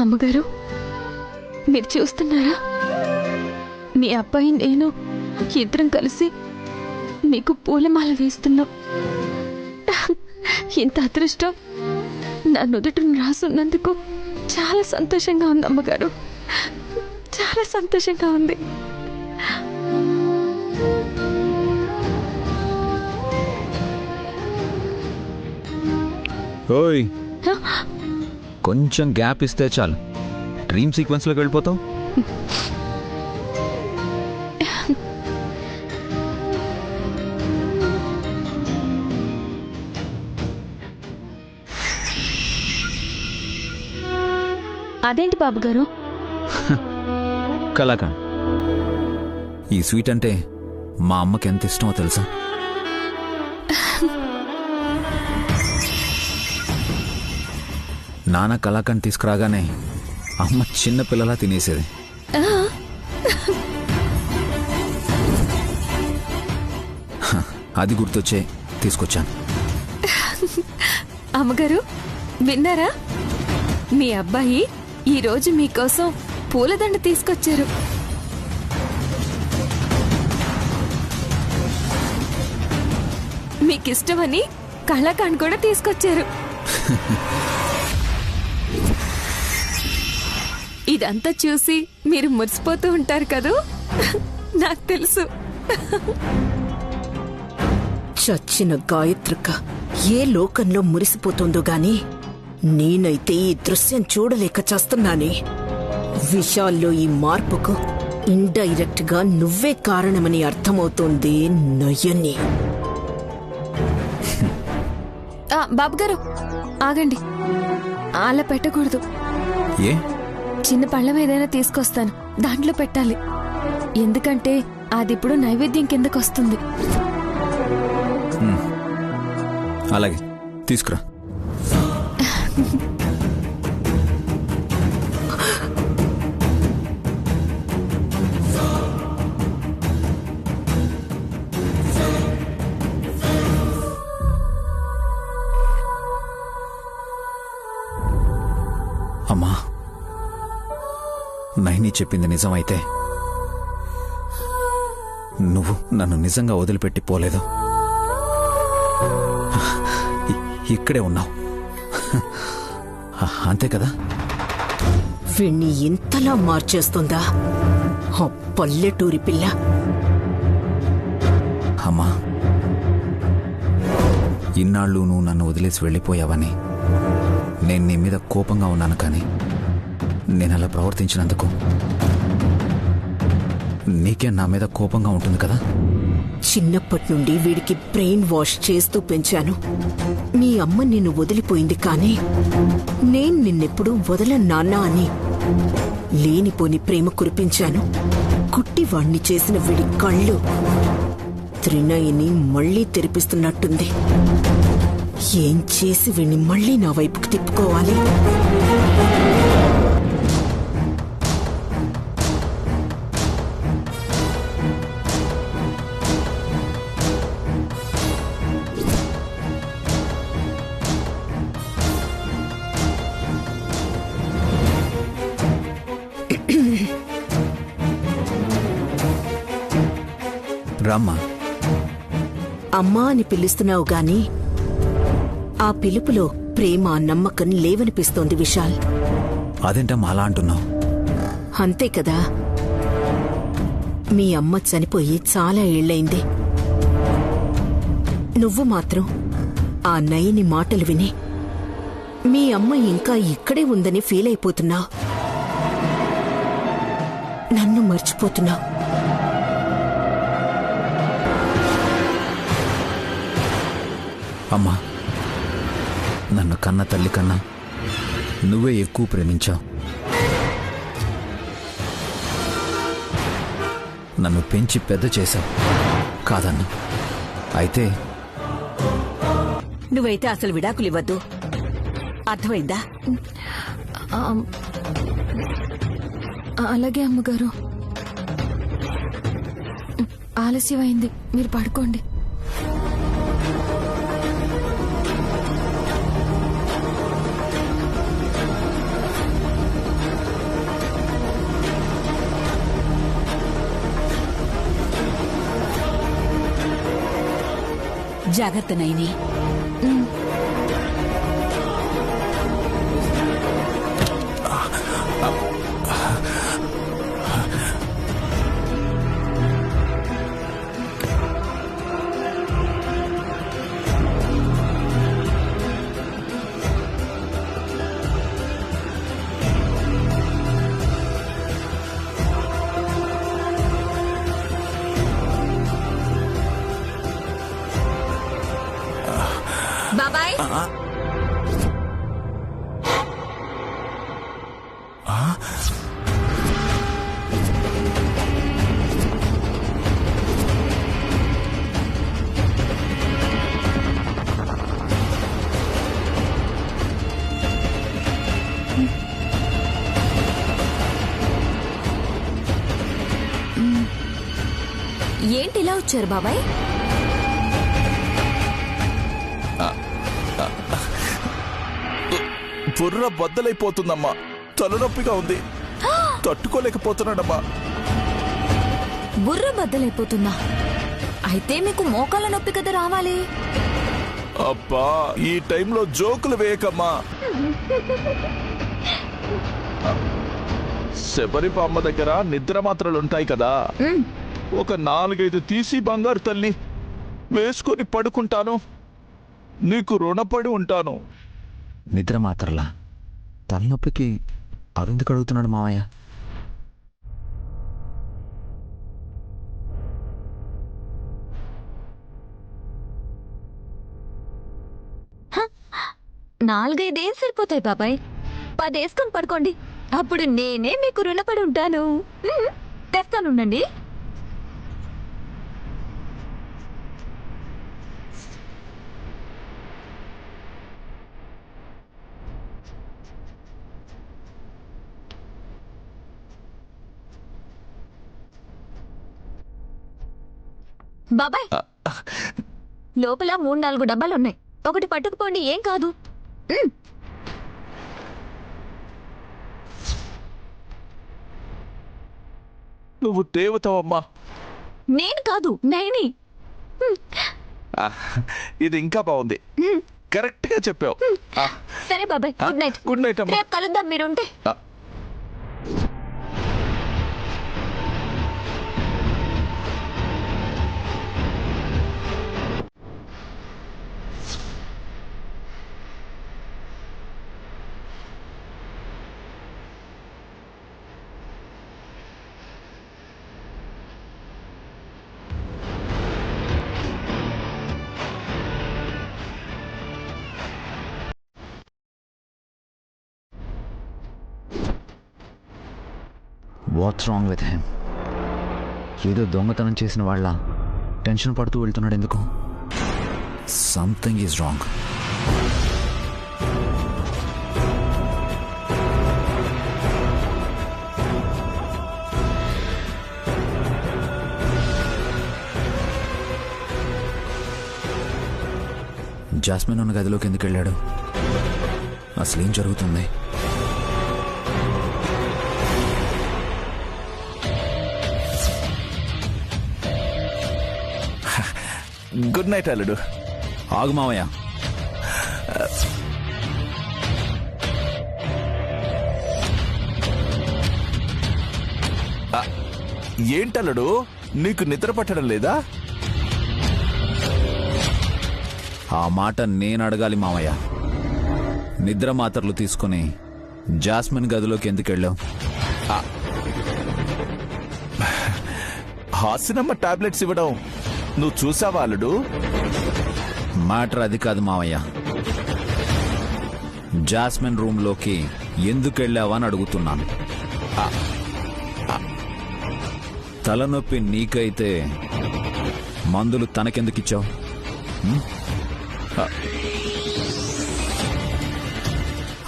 అమ్మగారు, మీరు చూస్తున్నారా? మీ అబ్బాయి నేను ఇద్దరం కలిసి మీకు పూలమాల వేస్తున్నాం. ఇంత అదృష్టం నా నుదుటిని రాసున్నందుకు చాలా సంతోషంగా ఉంది అమ్మగారు, చాలా సంతోషంగా ఉంది. ఓయ్, కొంచెం గ్యాప్ ఇస్తే చాలు, డ్రీమ్ సీక్వెన్స్లోకి వెళ్ళిపోతాం. అదేంటి బాబు గారు? కలాకండ్. ఈ స్వీట్ అంటే మా అమ్మకి ఎంత ఇష్టమో తెలుసా? నాన్న కలాకండ్ తీసుకురాగానే అమ్మ చిన్న పిల్లలా తినేసేది. అది గుర్తొచ్చే తీసుకొచ్చాను. అమ్మగారు విన్నారా? మీ అబ్బాయి ఈరోజు మీకోసం పూలదండ తీసుకొచ్చారు. మీకిష్టమని కళాకాండ్ కూడా తీసుకొచ్చారు. ఇదంతా చూసి మీరు మురిసిపోతూ ఉంటారు కదూ, నాకు తెలుసు. చచ్చిన గాయత్రిక ఏ లోకంలో మురిసిపోతుందో గాని నేనైతే ఈ దృశ్యం చూడలేక చేస్తున్నానే. విషయాల్లో ఈ మార్పుకు ఇండైరెక్ట్ గా నువ్వే కారణమని అర్థమవుతోంది నయని. బాబు గారు ఆగండి, అలా పెట్టకూడదు. ఏ? చిన్న పళ్ళం ఏదైనా తీసుకొస్తాను, దాంట్లో పెట్టాలి. ఎందుకంటే అది ఇప్పుడు నైవేద్యం కిందకు వస్తుంది. అలాగే తీసుకురా. అమ్మా, నైని చెప్పింది నిజమైతే నువ్వు నన్ను నిజంగా వదిలిపెట్టి పోలేదు, ఇక్కడే ఉన్నావు, అంతే కదా? వీణ్ణి ఇంతలా మార్చేస్తుందా ఆ పల్లెటూరి పిల్ల? అమ్మా, ఇన్నాళ్ళు నువ్వు నన్ను వదిలేసి వెళ్ళిపోయావని నేను నీ మీద కోపంగా ఉన్నాను, కానీ నేను అలా ప్రవర్తించినందుకు నీకే నా మీద కోపంగా ఉంటుంది కదా? చిన్నప్పటి నుండి వీడికి బ్రెయిన్ వాష్ చేస్తూ పెంచాను. మీ అమ్మ నిన్ను వదిలిపోయింది, కానీ నేను నిన్నెప్పుడూ వదలను నాన్నా అని లేనిపోని ప్రేమ కురిపించాను. కుట్టివాణ్ణి చేసిన వీడి కళ్ళు త్రినయిని మళ్లీ తెరిపిస్తున్నట్టుంది. ఏం చేసి వీణ్ణి మళ్లీ నా వైపుకు తిప్పుకోవాలి? రామ్మా. అమ్మా అని పిలుస్తున్నావు గాని ఆ పిలుపులో ప్రేమ, నమ్మకం లేవనిపిస్తోంది విశాల్. అదేంటమ్మా అలా అంటున్నావు? అంతే కదా, మీ అమ్మ చనిపోయి చాలా ఏళ్లైంది. నువ్వు మాత్రం ఆ నయని మాటలు విని మీ అమ్మ ఇంకా ఇక్కడే ఉందని ఫీల్ అయిపోతున్నావు. నన్ను మర్చిపోతున్నావు. అమ్మా, నన్ను కన్న తల్లి కన్నా నువ్వే ఎక్కువ ప్రేమించావు. నన్ను పెంచి పెద్ద చేశావు కాదన్నా. అయితే నువ్వైతే అసలు విడాకులివ్వద్దు, అర్థమైందా? అలాగే అమ్మగారు. ఆలస్యమైంది, మీరు పడుకోండి. జాగ్రత్త నైని. బాబాయ్, ఏంటి ఇలా వచ్చారు బాబాయ్? బుర్ర బద్దలైపోతుందమ్మా. తలనొప్పిగా ఉంది, తట్టుకోలేకపోతున్నాడమ్మా. బుర్ర బద్దలైపోతుందా? అయితే మీకు మోకాళ్ళ నొప్పి కదా రావాలి. అబ్బా, ఈ టైంలో జోకులు వేయకమ్మా. శబరిపామ్మ దగ్గర నిద్ర మాత్రలుంటాయి కదా, ఒక 4-5 తీసి బంగారు తల్లి వేసుకొని పడుకుంటాను. నీకు రుణపడి ఉంటాను. నిద్ర మాత్రలా? తలనొప్పికి అరుందుకు అడుగుతున్నాడు మావయ్య. నాలుగైదేం సరిపోతాయి బాబాయ్. 10 వేసుకొని పడుకోండి, అప్పుడు నేనే మీకు రుణపడి ఉంటాను. తెస్తానుండండి. బాబాయ్, లోపల 3-4 డబ్బాలున్నాయి, ఒకటి పట్టుకుపోండి, ఏం కాదు. నువ్వు దేవతవమ్మా. నేను కాదు, నైని. ఇది ఇంకా బాగుంది, కరెక్ట్ గా చెప్పావు. సరే బాబాయ్, గుడ్ నైట్. గుడ్ నైట్ అమ్మా. రేపు కలుద్దాం మీరుంటే. What's wrong with him? ఏదో దొంగతనం చేసిన వాళ్ళ టెన్షన్ పడుతూ వెళ్తున్నాడు ఎందుకు? Something is wrong. జాస్మిన్ ఉన్న గదిలోకి ఎందుకు వెళ్ళాడు? అసలేం జరుగుతుంది? గుడ్ నైట్ అల్లుడు. ఆగు మావయ్య. ఏంటల్లుడు, నీకు నిద్ర పట్టడం లేదా? ఆ మాట నేను అడగాలి మావయ్య. నిద్ర మాత్రలు తీసుకుని జాస్మిన్ గదిలోకి ఎందుకు వెళ్ళావు? హాసినమ్మ టాబ్లెట్స్ ఇవ్వడం నువ్వు చూసావా అల్లుడు? మ్యాటర్ అది కాదు మావయ్య. జాస్మిన్ రూమ్లోకి ఎందుకు వెళ్ళావా అని అడుగుతున్నాను. తలనొప్పి నీకైతే మందులు తనకెందుకిచ్చావు?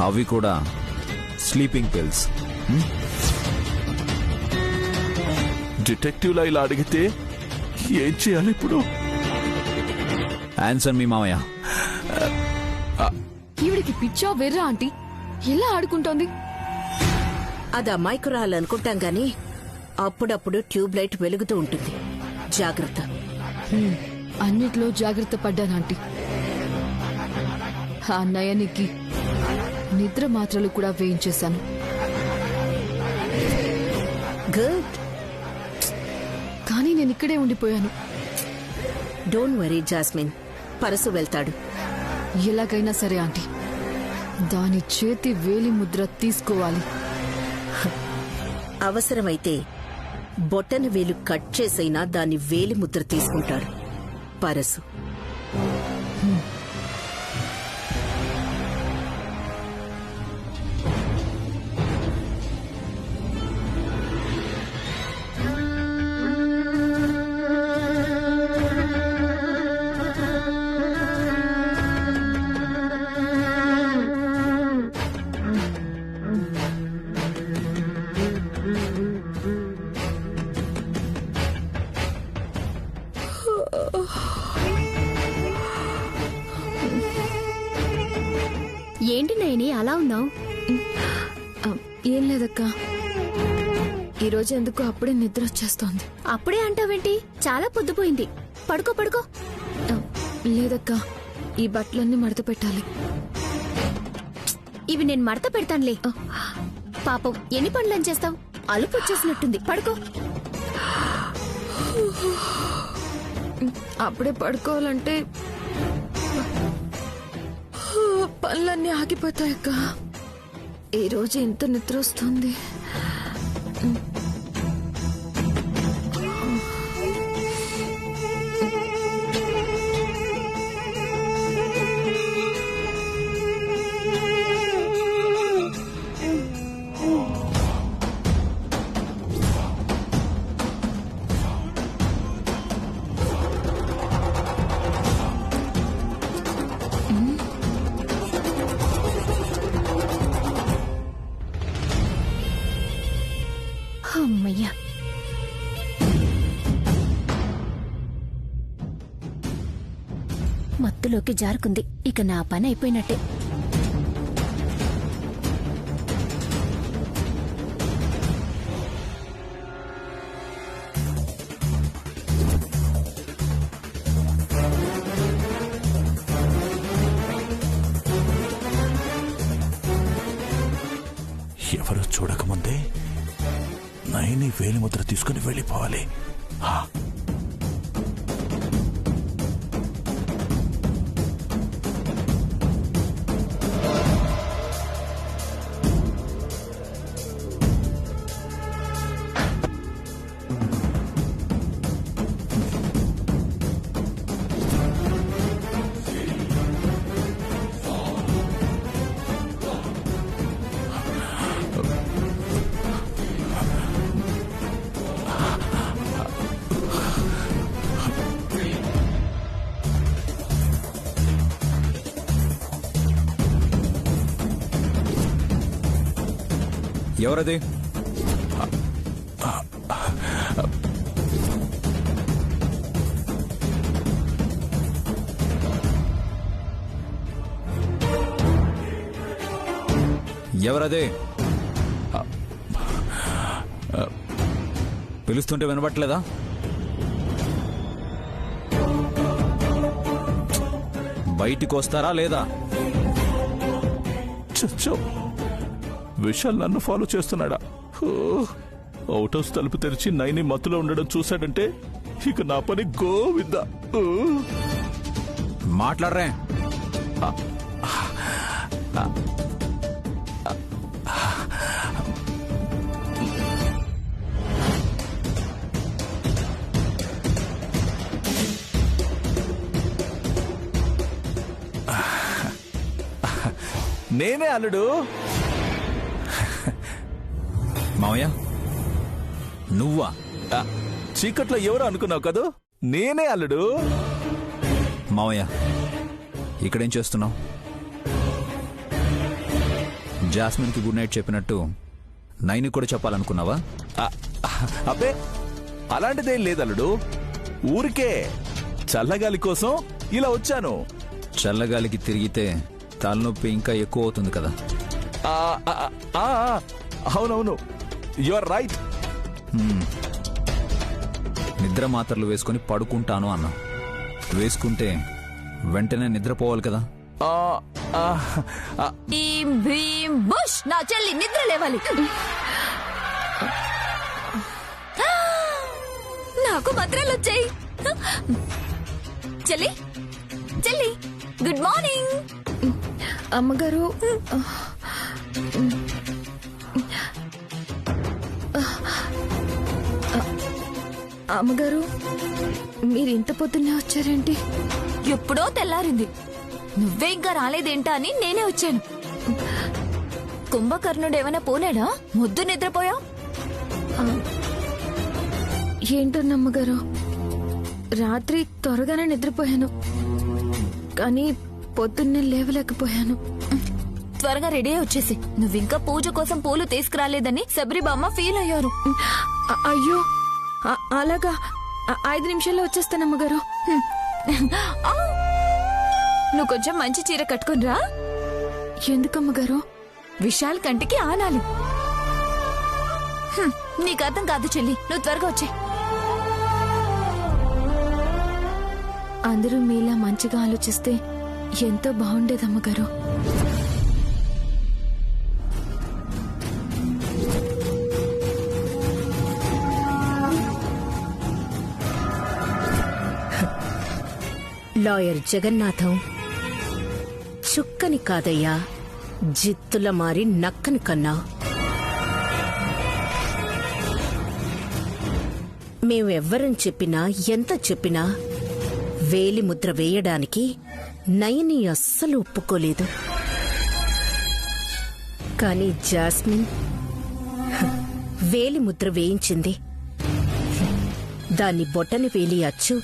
అవి కూడా స్లీపింగ్ పిల్స్. డిటెక్టివ్లా ఇలా అడిగితే ఏం చేయాలి ఇప్పుడు? ఆన్సర్ మీ మావయ్య. ఈవిడికి పిచ్చా వెర్రా ఆంటీ, ఎలా ఆడుకుంటోంది? అది అమాయకురాలు అనుకుంటాం గాని అప్పుడప్పుడు ట్యూబ్ లైట్ వెలుగుతూ ఉంటుంది. జాగ్రత్త. అన్నిట్లో జాగ్రత్త పడ్డాను ఆంటీ. ఆ నయనికి నిద్ర మాత్రలు కూడా వేయించేశాను. గుడ్. కానీ నేను ఇక్కడే ఉండిపోయాను. డోంట్ వరీ జాస్మిన్, పరసు వెళ్తాడు. ఎలాగైనా సరే ఆంటీ, దాని చేతి వేలి ముద్ర తీసుకోవాలి. అవసరమైతే బొట్టన వేలు కట్ చేసైనా దాని వేలి ముద్ర తీసుకుంటాడు పరసు. ఏంటి నయని అలా ఉన్నావు? ఏం లేదక్క, ఈరోజు ఎందుకు అప్పుడే నిద్ర వచ్చేస్తోంది. అప్పుడే అంటావేంటి? చాలా పొద్దుపోయింది. పడుకో పడుకో. లేదక్క, ఈ బట్టలన్నీ మడత పెట్టాలి. ఇవి నేను మడత పెడతానులే. పాపం ఎన్ని పనులని చేస్తావు? అలుపు వచ్చేసినట్టుంది. పడుకో. అప్పుడే పడుకోవాలంటే పనులన్నీ ఆగిపోతాయక్క. ఈ రోజు ఎంత నిద్ర వస్తుంది. అమ్మయ్యా. మత్తులోకి జారుకుంది. ఇక నా పని అయిపోయినట్టే. ఎవరు చూడకముందే నయని వేలిముద్ర తీసుకుని వెళ్ళిపోవాలి. ఎవరది? ఎవరది? పిలుస్తుంటే వినబట్టలేదా? బయటికి వస్తారా లేదా? చచ్చో, విశాల్ నన్ను ఫాలో చేస్తున్నాడా? అవుట్ హౌస్ తలుపు తెరిచి నైని మత్తులో ఉండడం చూశాడంటే ఇక నా పని గోవింద. మాట్లాడరే. నేనే అల్లుడు. మావయ్య నువ్వా? చీకట్లో ఎవరు అనుకున్నావు కదూ? నేనే అల్లుడు. మావయ్య ఇక్కడేం చేస్తున్నావు? జాస్మిన్కి గుడ్ నైట్ చెప్పినట్టు నైని కూడా చెప్పాలనుకున్నావా? అబ్బే, అలాంటిదేం లేదల్లుడు. ఊరికే చల్లగాలి కోసం ఇలా వచ్చాను. చల్లగాలికి తిరిగితే తలనొప్పి ఇంకా ఎక్కువ అవుతుంది కదా. అవునవును, యు ఆర్ రైట్. నిద్ర మాత్రలు వేసుకుని పడుకుంటాను అన్నా. వేసుకుంటే వెంటనే నిద్రపోవాలి కదా. భీం భీం బుష్. నా చెల్లి నిద్ర లేవాలి. నాకు మంత్రాలు వచ్చాయి. చెల్లి చెల్లి గుడ్ మార్నింగ్. అమ్మగారు, అమ్మగారు మీరు ఇంత పొద్దున్నే వచ్చారేంటి? ఎప్పుడో తెల్లారింది. నువ్వే ఇంకా రాలేదేంటా అని నేనే వచ్చాను. కుంభకర్ణుడు ఏమైనా పోలేడా? ముద్దు నిద్రపోయా? ఏంటన్నమ్మగారు, రాత్రి త్వరగానే నిద్రపోయాను, కానీ పొద్దున్నే లేవలేకపోయాను. త్వరగా రెడీ అయి వచ్చేసి. నువ్వింకా పూజ కోసం పూలు తీసుకురాలేదని శబరిబామ్మ ఫీల్ అయ్యారు. అయ్యో, అలాగా. 5 నిమిషాల్లో వచ్చేస్తానమ్మగారు. ఆ, నువ్వు కొంచెం మంచి చీర కట్టుకునిరా. ఎందుకమ్మగారు? విశాల్ కంటికి ఆనాలి. నీకు అర్థం కాదు చెల్లి, నువ్వు త్వరగా వచ్చే. అందరూ మీలా మంచిగా ఆలోచిస్తే ఎంతో బాగుండేదమ్మగారు. లాయర్ జగన్నాథం చుక్కని కాదయ్యా, జిత్తుల మారి నక్కని కన్నా. మేమెవ్వరం చెప్పినా ఎంత చెప్పినా వేలి ముద్ర వేయడానికి నయని అస్సలు ఒప్పుకోలేదు. కాని జాస్మిన్ వేలి ముద్ర వేయించింది. దాన్ని బొటని వేలి అచ్చు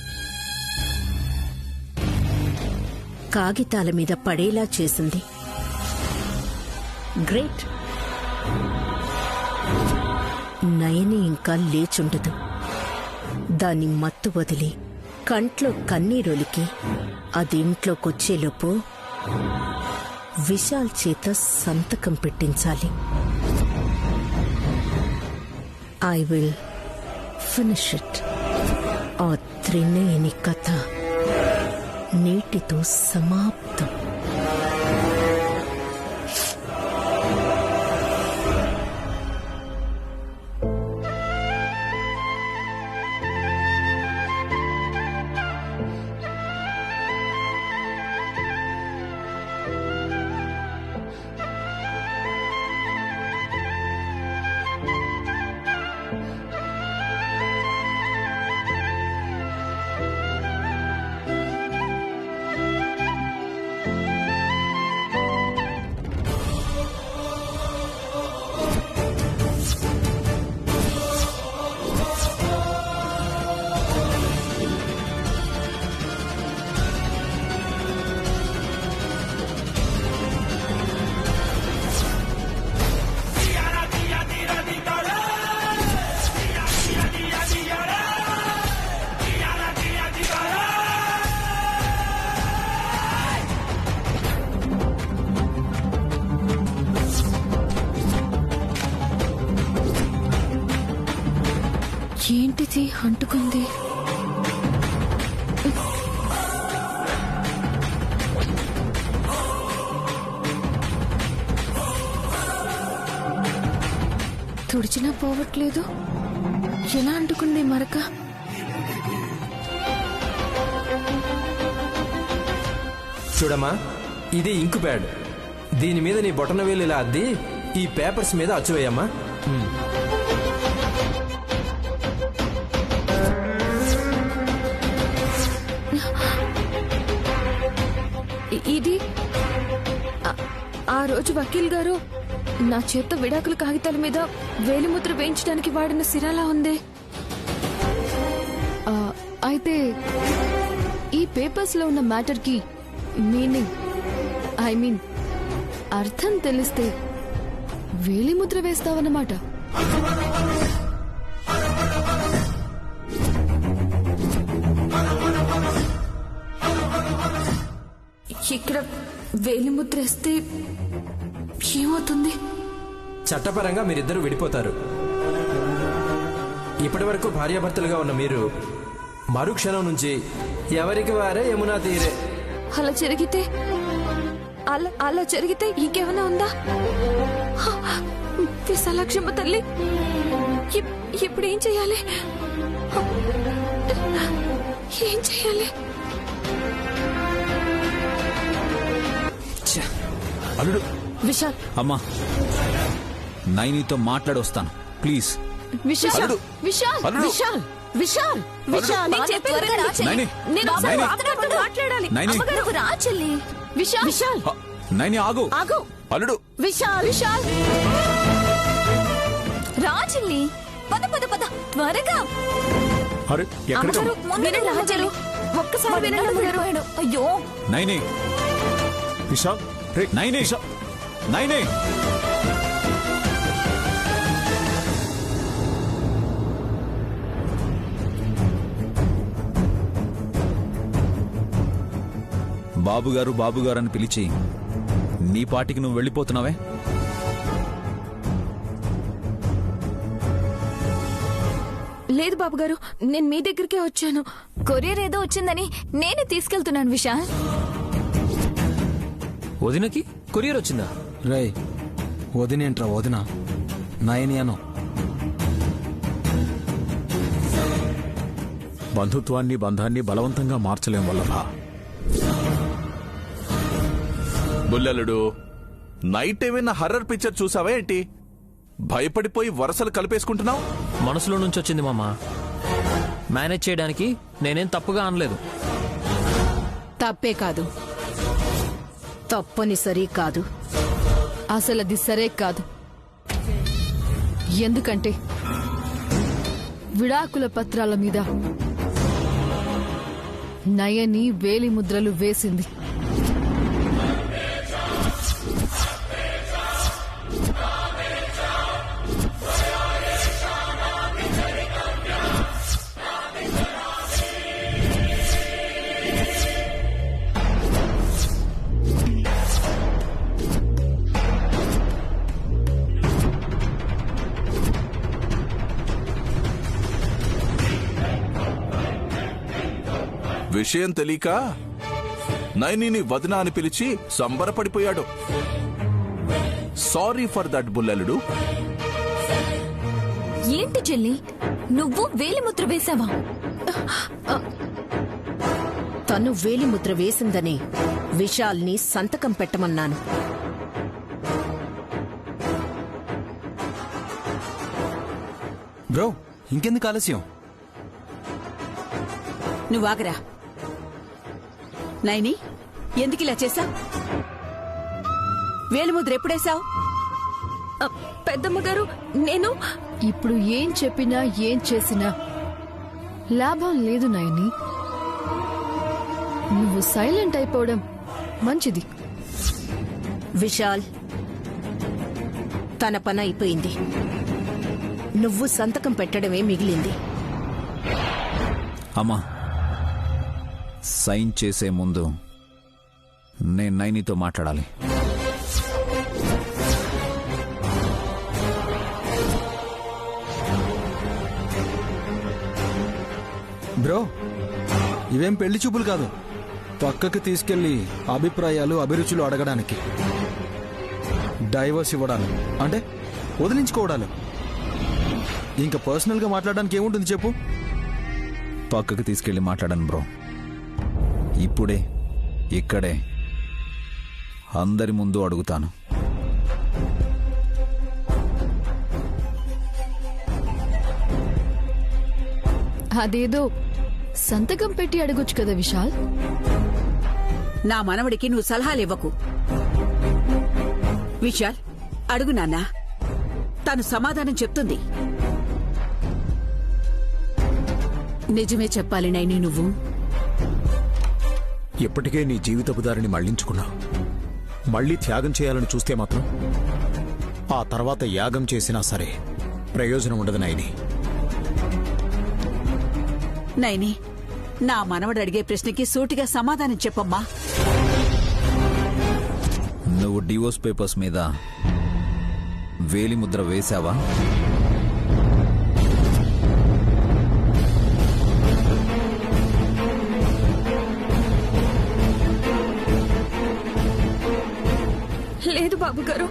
కాగితాల మీద పడేలా చేసింది. గ్రేట్. నయని ఇంకా లేచుండదు. దాని మత్తు వదిలి కంట్లో కన్నీరొలికి అదింట్లోకొచ్చేలోపు విశాల్ చేత సంతకం పెట్టించాలి. I will finish it. ఆ త్రినయని కథ నేటితో సమాప్తం. ఏంటిది అంటుకుంది? తుడిచినా పోవట్లేదు. ఎలా అంటుకుంది మరక? చూడమ్మా, ఇది ఇంకు ప్యాడ్. దీని మీద నీ బొటన వేలు ఇలా అద్ది ఈ పేపర్స్ మీద అచ్చువేయమ్మా. ఇది ఆ రోజు వకీల్ గారు నా చేత్తో విడాకుల కాగితాల మీద వేలిముద్ర వేయించడానికి వాడిన సిరాలా ఉంది. అయితే ఈ పేపర్స్ లో ఉన్న మ్యాటర్ కి మీనింగ్, ఐ మీన్ అర్థం తెలిస్తే వేలిముద్ర వేస్తావన్నమాట. ఇక్కడ వేలిముద్ర వేస్తే ఏమవుతుంది? చట్టపరంగా మీరిద్దరూ విడిపోతారు. ఇప్పటి వరకు భార్యాభర్తలుగా ఉన్న మీరు మరుక్షణం నుంచి ఎవరికి వారే యమునా తీరే. అలా జరిగితే అలా జరిగితే ఇంకేమైనా ఉందా? విశాలాక్షమ్మ తల్లి, ఇప్పుడు ఏం చెయ్యాలి? ఏం చెయ్యాలి? అల్లుడు. విశాల్, అమ్మా, నైనితో మాట్లాడొస్తాను ప్లీజ్. విశాల్, విశాల్, అల్లుడు. విశాల్, విశాల్, విశాల్, నేను చెప్పేది త్వరగా రా వినండి. చెల్లి. నైని, నేను ఒకసారి నైని. అతనితో మాట్లాడాలి. నైని. అమ్మగారు, నువ్వు రా చెల్లి. విశాల్, విశాల్, నైని ఆగు. ఆగు. అల్లుడు. విశాల్, విశాల్, రా చెల్లి. పద పద పద త్వరగా. అరే ఎక్కడికి? అమ్మగారు, వినండి రా అమ్మగారు. చెల్లి. ఒక్కసారి వినండి అమ్మగారు. వెళ్ళిపోయాడు. అయ్యో నైని, విశాల్, రే నైని, నైని. బాబుగారు బాబుగారు అని పిలిచి నీ పాటికి నువ్వు వెళ్ళిపోతున్నావే? లేదు బాబు గారు, నేను మీ దగ్గరికే వచ్చాను. కొరియర్ ఏదో వచ్చిందని నేనే తీసుకెళ్తున్నాను విశాల్. వదినకి కొరియర్ వచ్చిందా? రే వదినేంట్రా వదిన, నయని అను. బంధుత్వాన్ని బంధాన్ని బలవంతంగా మార్చలేం వల్లభ. బుల్లలుడు, నైట్ ఏమైనా హర్రర్ పిక్చర్ చూసావా ఏంటి? భయపడిపోయి వరసలు కలిపేసుకుంటున్నావు. మనసులో నుంచి వచ్చింది మామ. మేనేజ్ చేయడానికి నేనేం తప్పుగా అనలేదు. తప్పే కాదు, తప్పనిసరి కాదు. అసలు అది సరే కాదు. ఎందుకంటే విడాకుల పత్రాల మీద నయని వేలిముద్రలు వేసింది. విషయం తెలియక నైనిని వదిన అని పిలిచి సంబరపడిపోయాడు. సారీ ఫర్ దట్ బుల్లలుడు. ఏంటి చెల్లి, నువ్వు వేలిముద్ర వేసావా? తను వేలిముద్ర వేసిందని విశాల్ని సంతకం పెట్టమన్నాను. బ్రో ఇంకెందుకు ఆలస్యం? నువ్వాగరా. నైని, ఎందుకు ఇలా చేశావు? వేలిముద్ర ఎప్పుడేశావు? పెద్దమ్మ గారు, నేను ఇప్పుడు ఏం చెప్పినా ఏం చేసినా లాభం లేదు నయని. నువ్వు సైలెంట్ అయిపోవడం మంచిది. విశాల్, తన పని అయిపోయింది. నువ్వు సంతకం పెట్టడమే మిగిలింది. అమ్మా, సైన్ చేసే ముందు నేను నైనితో మాట్లాడాలి. బ్రో ఇవేం పెళ్లి చూపులు కాదు, పక్కకి తీసుకెళ్లి అభిప్రాయాలు అభిరుచులు అడగడానికి, డైవర్స్ ఇవ్వడాలు అంటే వదిలించుకోవడాలు. ఇంకా పర్సనల్ గా మాట్లాడడానికి ఏముంటుంది చెప్పు? పక్కకి తీసుకెళ్లి మాట్లాడాను బ్రో. ఇప్పుడే ఇక్కడే అందరి ముందు అడుగుతాను. అదేదో సంతకం పెట్టి అడగొచ్చు కదా విశాల్. నా మనవడికి నువ్వు సలహాలు ఇవ్వకు. విశాల్, అడుగు నాన్నా, తను సమాధానం చెప్తుంది. నిజమే చెప్పాలి నైని. నువ్వు ఇప్పటికే నీ జీవితపు దారిని మళ్లించుకున్నావు. మళ్లీ త్యాగం చేయాలని చూస్తే మాత్రం ఆ తర్వాత యాగం చేసినా సరే ప్రయోజనం ఉండదు నైని. నైని, నా మనవడు అడిగే ప్రశ్నకి సూటిగా సమాధానం చెప్పమ్మా. నువ్వు డివోర్స్ పేపర్స్ మీద వేలిముద్ర వేశావా? లేదు బాబు గారు.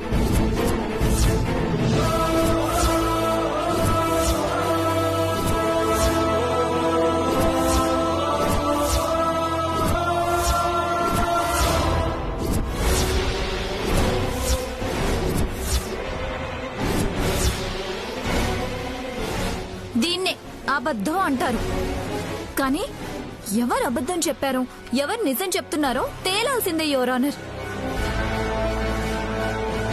దీన్నే అబద్ధం అంటారు. కానీ ఎవరు అబద్ధం చెప్పారో ఎవరు నిజం చెప్తున్నారో తేలాల్సిందే యువర్ ఆనర్.